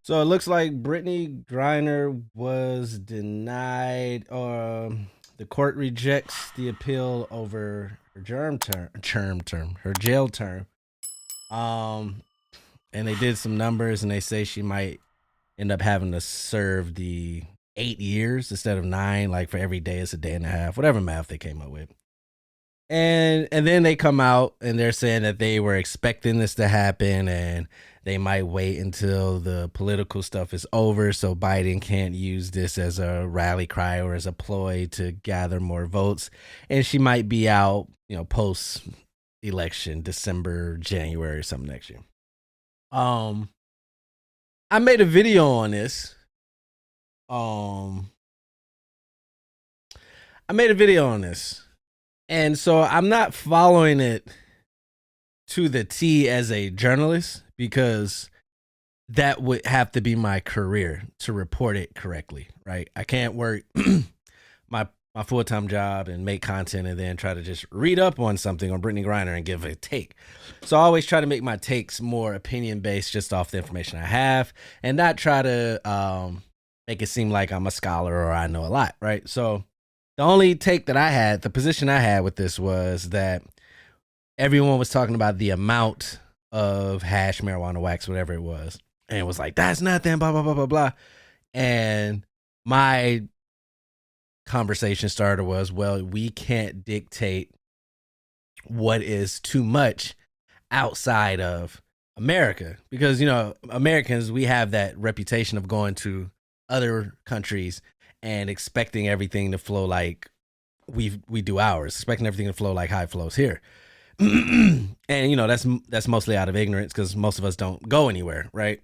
So it looks like Brittney Griner was denied, or the court rejects the appeal over her her jail term. Um, and they did some numbers, and they say she might end up having to serve the 8 years instead of 9. Like for every day, it's a day and a half, whatever math they came up with. And then they come out and they're saying that they were expecting this to happen, and they might wait until the political stuff is over so Biden can't use this as a rally cry or as a ploy to gather more votes. And she might be out, post election, December, January, or something next year. I made a video on this. And so I'm not following it to the T as a journalist, because that would have to be my career to report it correctly, right? I can't work my full-time job and make content and then try to just read up on something on Brittney Griner and give a take. So I always try to make my takes more opinion-based just off the information I have, and not try to make it seem like I'm a scholar or I know a lot, right? So the only take that I had, the position I had with this, was that everyone was talking about the amount of hash marijuana wax, whatever it was, and it was like, that's nothing, blah, blah, blah, blah, blah. And my conversation starter was, well, we can't dictate what is too much outside of America, because, Americans, we have that reputation of going to other countries and expecting everything to flow like we do ours, expecting everything to flow like high flows here. And that's mostly out of ignorance, because most of us don't go anywhere, right?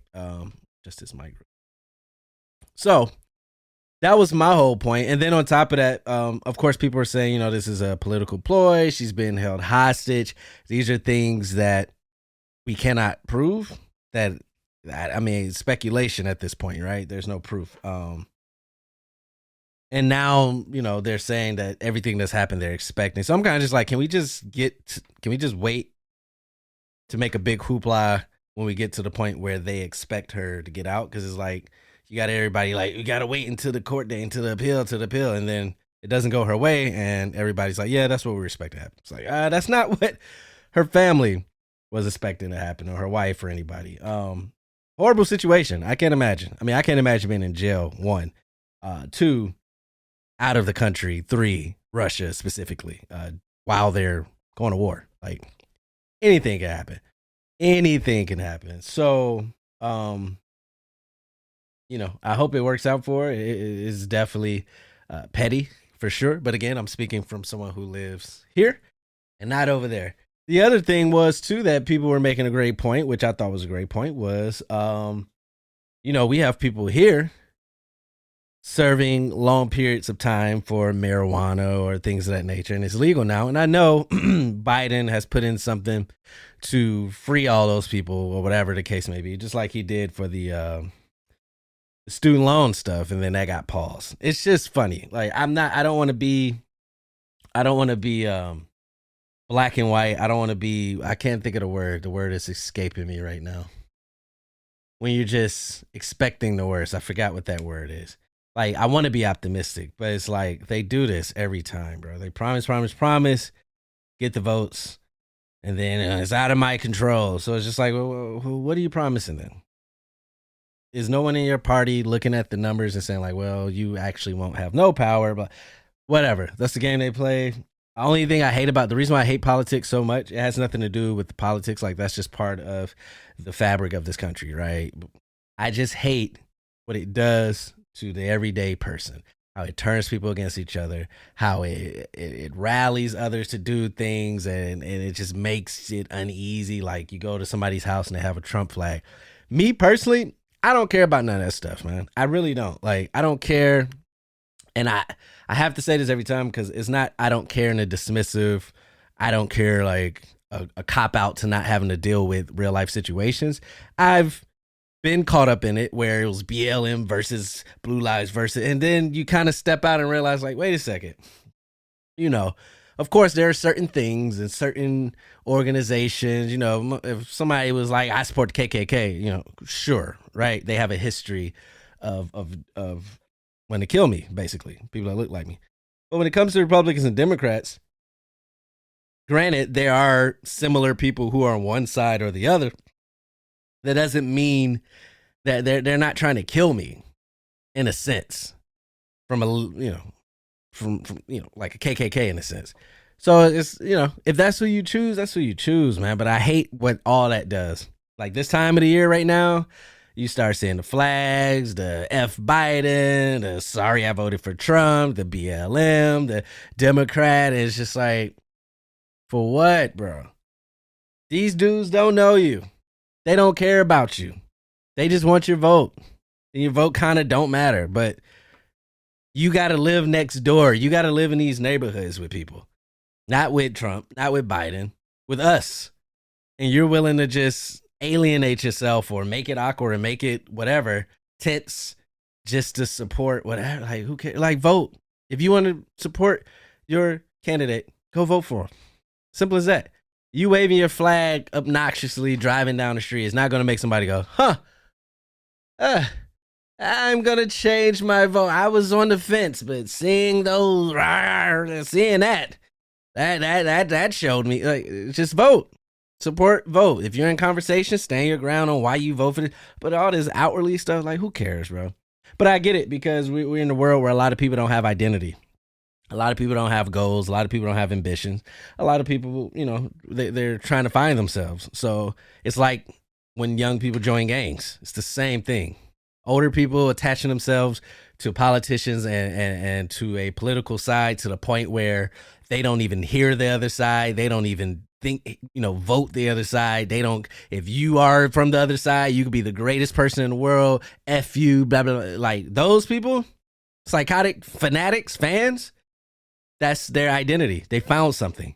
Just this mic. So that was my whole point. And then on top of that, of course, people are saying, this is a political ploy. She's been held hostage. These are things that we cannot prove. Speculation at this point, right? There's no proof. And now, they're saying that everything that's happened, they're expecting. So I'm kind of just like, can we just wait to make a big hoopla when we get to the point where they expect her to get out? Because it's like, you got everybody like, we got to wait until the court day, until the appeal. And then it doesn't go her way. And everybody's like, yeah, that's what we expect to happen. It's like, that's not what her family was expecting to happen, or her wife or anybody. Horrible situation. I can't imagine. I can't imagine being in jail, 1. 2, out of the country. 3, Russia specifically, while they're going to war. Like, anything can happen. So, I hope it works out for her. It is definitely petty for sure. But again, I'm speaking from someone who lives here and not over there. The other thing was too, that people were making a great point, which I thought was a great point, was, we have people here serving long periods of time for marijuana or things of that nature, and it's legal now. And I know Biden has put in something to free all those people, or whatever the case may be, just like he did for the student loan stuff, and then that got paused. It's just funny. Like, I don't want to be black and white. I can't think of the word is escaping me right now. When you're just expecting the worst, I forgot what that word is. Like, I want to be optimistic, but it's like they do this every time, bro. They promise, get the votes, and then it's out of my control. So it's just like, well, what are you promising then? Is no one in your party looking at the numbers and saying like, well, you actually won't have no power, but whatever. That's the game they play. The only thing I hate the reason why I hate politics so much, it has nothing to do with the politics. Like, that's just part of the fabric of this country, right? I just hate what it does to the everyday person, how it turns people against each other, how it rallies others to do things, and it just makes it uneasy. Like, you go to somebody's house and they have a Trump flag. Me personally, I don't care about none of that stuff, man. I really don't. Like, I don't care. And I have to say this every time, because it's not, I don't care in a dismissive, I don't care like a cop out to not having to deal with real life situations. I've been caught up in it where it was BLM versus Blue Lives versus, and then you kind of step out and realize like, wait a second, of course, there are certain things and certain organizations, if somebody was like, I support the KKK, sure, right? They have a history of when to kill me, basically, people that look like me. But when it comes to Republicans and Democrats, granted, there are similar people who are on one side or the other. That doesn't mean that they're not trying to kill me, in a sense, from like a KKK in a sense. So it's, if that's who you choose, that's who you choose, man. But I hate what all that does. Like this time of the year right now, you start seeing the flags, the F Biden, the sorry I voted for Trump, the BLM, the Democrat. It's just like, for what, bro? These dudes don't know you. They don't care about you. They just want your vote. And your vote kind of don't matter. But you got to live next door. You got to live in these neighborhoods with people. Not with Trump, not with Biden, with us. And you're willing to just alienate yourself or make it awkward and make it whatever, tense, just to support whatever. Like, who cares? Like, vote. If you want to support your candidate, go vote for him. Simple as that. You waving your flag obnoxiously driving down the street is not going to make somebody go, I'm going to change my vote. I was on the fence, but seeing that showed me, like, just vote. Support, vote. If you're in conversation, stand your ground on why you vote for this. But all this outwardly stuff, like, who cares, bro? But I get it, because we're in a world where a lot of people don't have identity. A lot of people don't have goals. A lot of people don't have ambitions. A lot of people, they're trying to find themselves. So it's like when young people join gangs. It's the same thing. Older people attaching themselves to politicians and to a political side to the point where they don't even hear the other side. They don't even think, vote the other side. They don't, if you are from the other side, you could be the greatest person in the world. F you, blah, blah, blah. Like those people, psychotic fanatics, fans, that's their identity. They found something.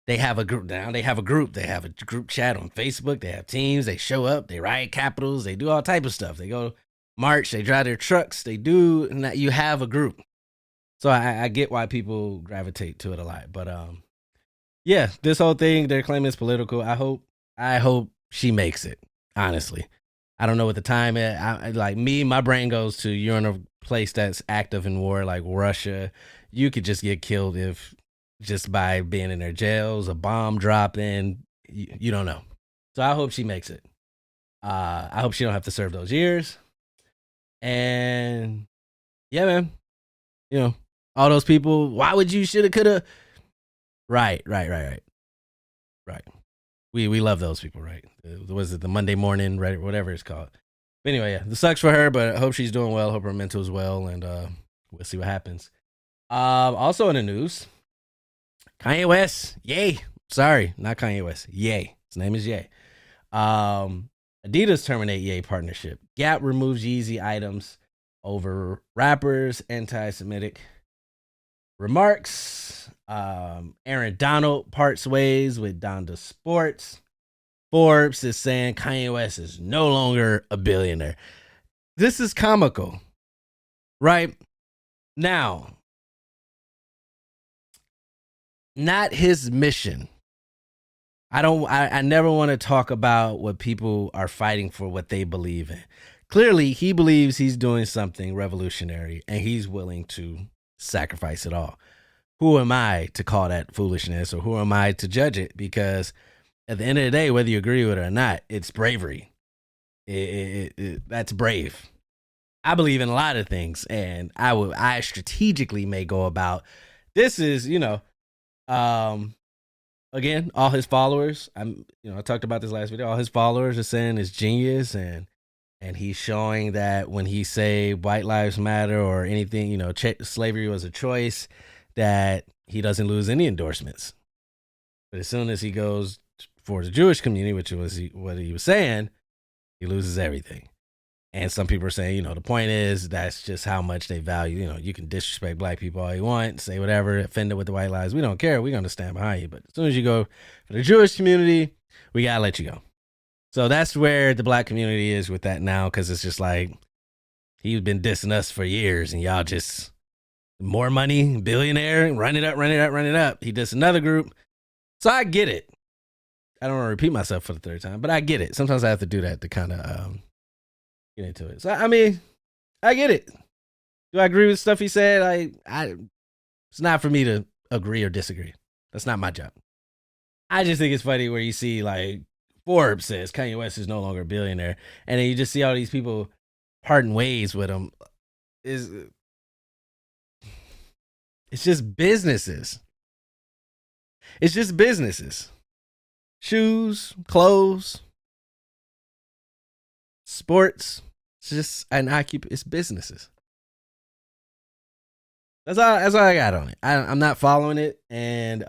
They have a group now. They have a group. They have a group chat on Facebook. They have teams. They show up. They riot capitals. They do all type of stuff. They go march. They drive their trucks. They do. And that you have a group. So I get why people gravitate to it a lot. But yeah, this whole thing they're claiming is political. I hope she makes it. Honestly, I don't know what the time is. My brain goes to you're in a place that's active in war, like Russia. You could just get killed if just by being in their jails, a bomb dropping, you don't know. So I hope she makes it. I hope she don't have to serve those years. And yeah, man, all those people, why would you, shoulda, coulda? Right. We love those people, right? Was it the Monday morning, right? Whatever it's called. But anyway, yeah, this sucks for her, but I hope she's doing well. Hope her mental is well, and we'll see what happens. Also in the news, Kanye West, Ye. Sorry, not Kanye West. Ye. His name is Ye. Adidas terminate Ye partnership. Gap removes Yeezy items over rappers. Anti-Semitic remarks. Aaron Donald parts ways with Donda Sports. Forbes is saying Kanye West is no longer a billionaire. This is comical, right? Now, not his mission. I never want to talk about what people are fighting for, what they believe in. Clearly, he believes he's doing something revolutionary and he's willing to sacrifice it all. Who am I to call that foolishness, or who am I to judge it? Because at the end of the day, whether you agree with it or not, it's bravery. That's brave. I believe in a lot of things, and I strategically may go about this is, again, all his followers, I talked about this last video, all his followers are saying it's genius, and he's showing that when he say white lives matter or anything, slavery was a choice, that he doesn't lose any endorsements. But as soon as he goes for the Jewish community, which was what he was saying, he loses everything. And some people are saying, the point is that's just how much they value. You can disrespect black people all you want, say whatever, offend it with the white lives. We don't care. We're going to stand behind you. But as soon as you go for the Jewish community, we got to let you go. So that's where the black community is with that now, because it's just like he's been dissing us for years and y'all just more money, billionaire, run it up, run it up, run it up. He does another group. So I get it. I don't want to repeat myself for the third time, but I get it. Sometimes I have to do that to kind of get into it. So, I mean, I get it. Do I agree with stuff he said? It's not for me to agree or disagree. That's not my job. I just think it's funny where you see, like, Forbes says Kanye West is no longer a billionaire, and then you just see all these people parting ways with him. It's just businesses. It's just businesses. Shoes, clothes, sports. It's just it's businesses. That's all I got on it. I'm not following it, and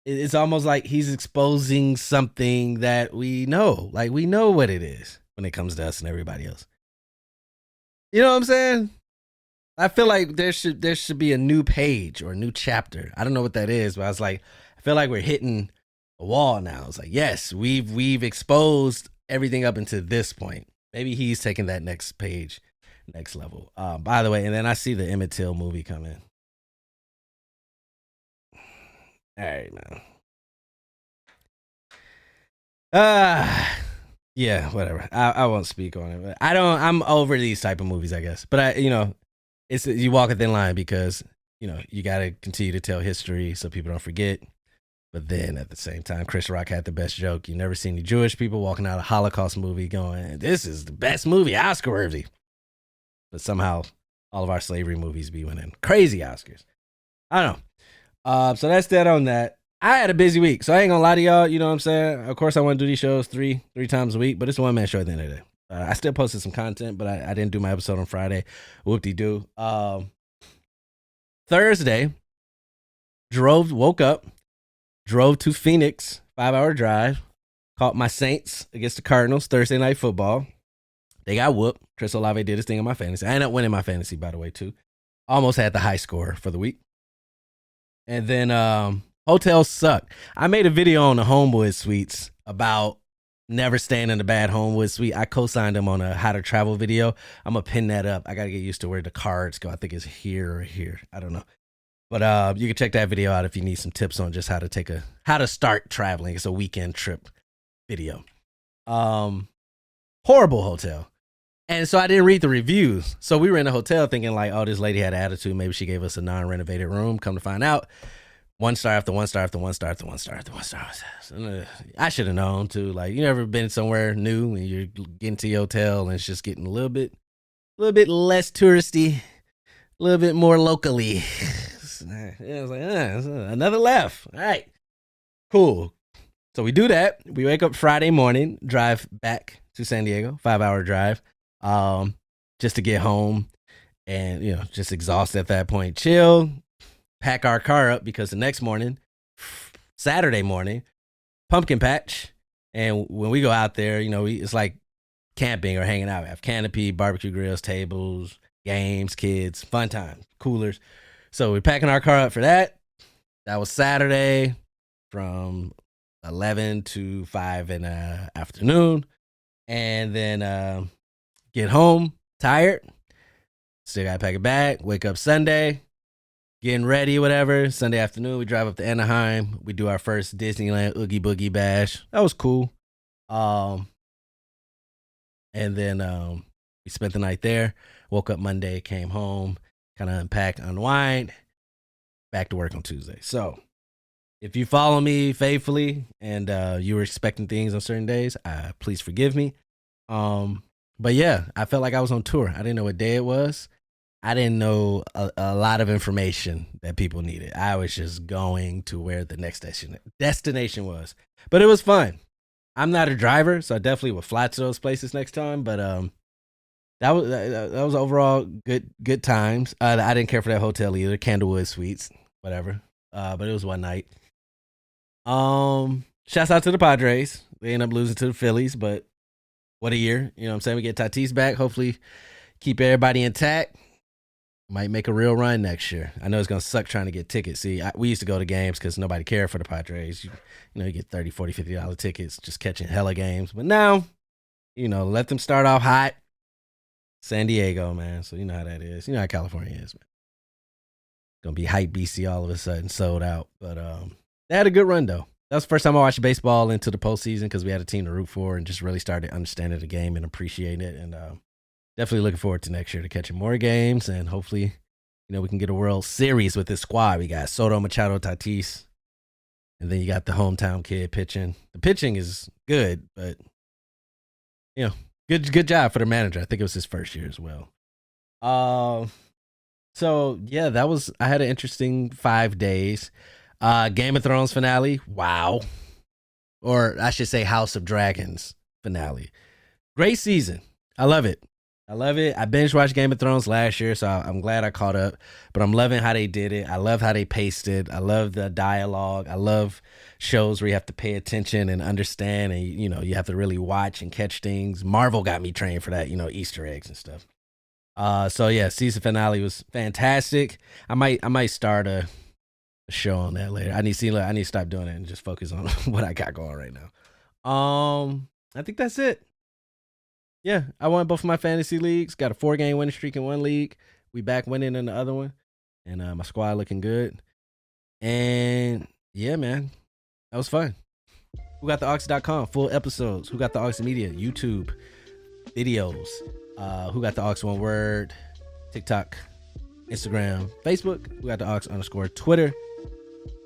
it's almost like he's exposing something that we know. Like, we know what it is when it comes to us and everybody else. You know what I'm saying? I feel like there should be a new page or a new chapter. I don't know what that is, but I was like, I feel like we're hitting a wall now. It's like, yes, we've exposed everything up until this point. Maybe he's taking that next page, next level. By the way, and then I see the Emmett Till movie coming. All right, man. Yeah, whatever. I won't speak on it. But I'm over these type of movies, I guess. But you walk a thin line because, you got to continue to tell history so people don't forget. But then at the same time, Chris Rock had the best joke. You never see any Jewish people walking out of a Holocaust movie going, this is the best movie, Oscar worthy. But somehow all of our slavery movies be winning crazy Oscars. I don't know. So that's that on that. I had a busy week, so I ain't gonna lie to y'all. You know what I'm saying? Of course, I want to do these shows three times a week, but it's a one-man show at the end of the day. I still posted some content, but I didn't do my episode on Friday. Whoop-de-doo. Thursday, woke up, drove to Phoenix, 5-hour drive, caught my Saints against the Cardinals, Thursday Night Football. They got whooped. Chris Olave did his thing on my fantasy. I ended up winning my fantasy, by the way, too. Almost had the high score for the week. And then hotels suck. I made a video on the Homewood Suites about never staying in a bad Homewood Suite. I co-signed them on a how to travel video. I'm going to pin that up. I got to get used to where the cards go. I think it's here or here. I don't know. But you can check that video out if you need some tips on just how to start traveling. It's a weekend trip video. Horrible hotel. And so I didn't read the reviews. So we were in the hotel thinking like, oh, this lady had an attitude. Maybe she gave us a non-renovated room. Come to find out, 1 star after 1 star after 1 star after 1 star after 1 star. I should have known too. Like, you ever been somewhere new and you're getting to your hotel and it's just getting a little bit less touristy, a little bit more locally. I was like, another left. All right, cool. So we do that. We wake up Friday morning, drive back to San Diego, 5-hour drive, just to get home and, just exhausted at that point. Chill, pack our car up because the next morning, Saturday morning, pumpkin patch. And when we go out there, it's like camping or hanging out. We have canopy, barbecue grills, tables, games, kids, fun time, coolers. So we're packing our car up for that. That was Saturday from 11 to 5 in the afternoon. And then get home, tired. Still got to pack a bag. Wake up Sunday, getting ready, whatever. Sunday afternoon, we drive up to Anaheim. We do our first Disneyland Oogie Boogie Bash. That was cool. And then we spent the night there. Woke up Monday, came home, kind of unpacked, unwind, back to work on Tuesday. So if you follow me faithfully and you were expecting things on certain days, please forgive me. But yeah, I felt like I was on tour. I didn't know what day it was. I didn't know a lot of information that people needed. I was just going to where the next destination was. But it was fun. I'm not a driver, so I definitely would fly to those places next time. But that was overall good times. I didn't care for that hotel either. Candlewood Suites, whatever. But it was one night. Shouts out to the Padres. They end up losing to the Phillies, but what a year. You know what I'm saying? We get Tatis back. Hopefully keep everybody intact. Might make a real run next year. I know it's going to suck trying to get tickets. See, we used to go to games because nobody cared for the Padres. You get $30, $40, $50 tickets just catching hella games. But now, let them start off hot. San Diego, man. So you know how that is. You know how California is, man. Gonna be hype BC all of a sudden, sold out. But they had a good run though. That was the first time I watched baseball into the postseason because we had a team to root for and just really started understanding the game and appreciating it. And definitely looking forward to next year to catching more games and hopefully, we can get a World Series with this squad. We got Soto, Machado, Tatis, and then you got the hometown kid pitching. The pitching is good, but good job for the manager. I think it was his first year as well. So yeah, I had an interesting 5 days. Game of Thrones finale. Wow. Or I should say House of Dragons finale. Great season. I love it. I binge watched Game of Thrones last year, so I'm glad I caught up. But I'm loving how they did it. I love how they paced it. I love the dialogue. I love shows where you have to pay attention and understand, and you have to really watch and catch things. Marvel got me trained for that, Easter eggs and stuff. So yeah, season finale was fantastic. I might start a show on that later. I need to stop doing it and just focus on what I got going right now. I think that's it. Yeah, I won both of my fantasy leagues. Got a 4-game winning streak in one league. We back winning in the other one, and my squad looking good. And yeah, man, that was fun. WhoGotTheAux.com, full episodes. Who Got the Aux Media, YouTube videos. Who Got the Aux, one word. TikTok, Instagram, Facebook. Who Got the Aux _ Twitter.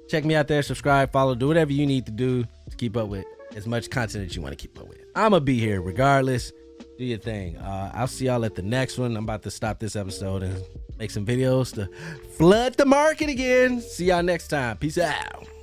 Check me out there. Subscribe, follow, do whatever you need to do to keep up with as much content that you want to keep up with. I'm gonna be here regardless. Do your thing. I'll see y'all at the next one. I'm about to stop this episode and make some videos to flood the market again. See y'all next time. Peace out.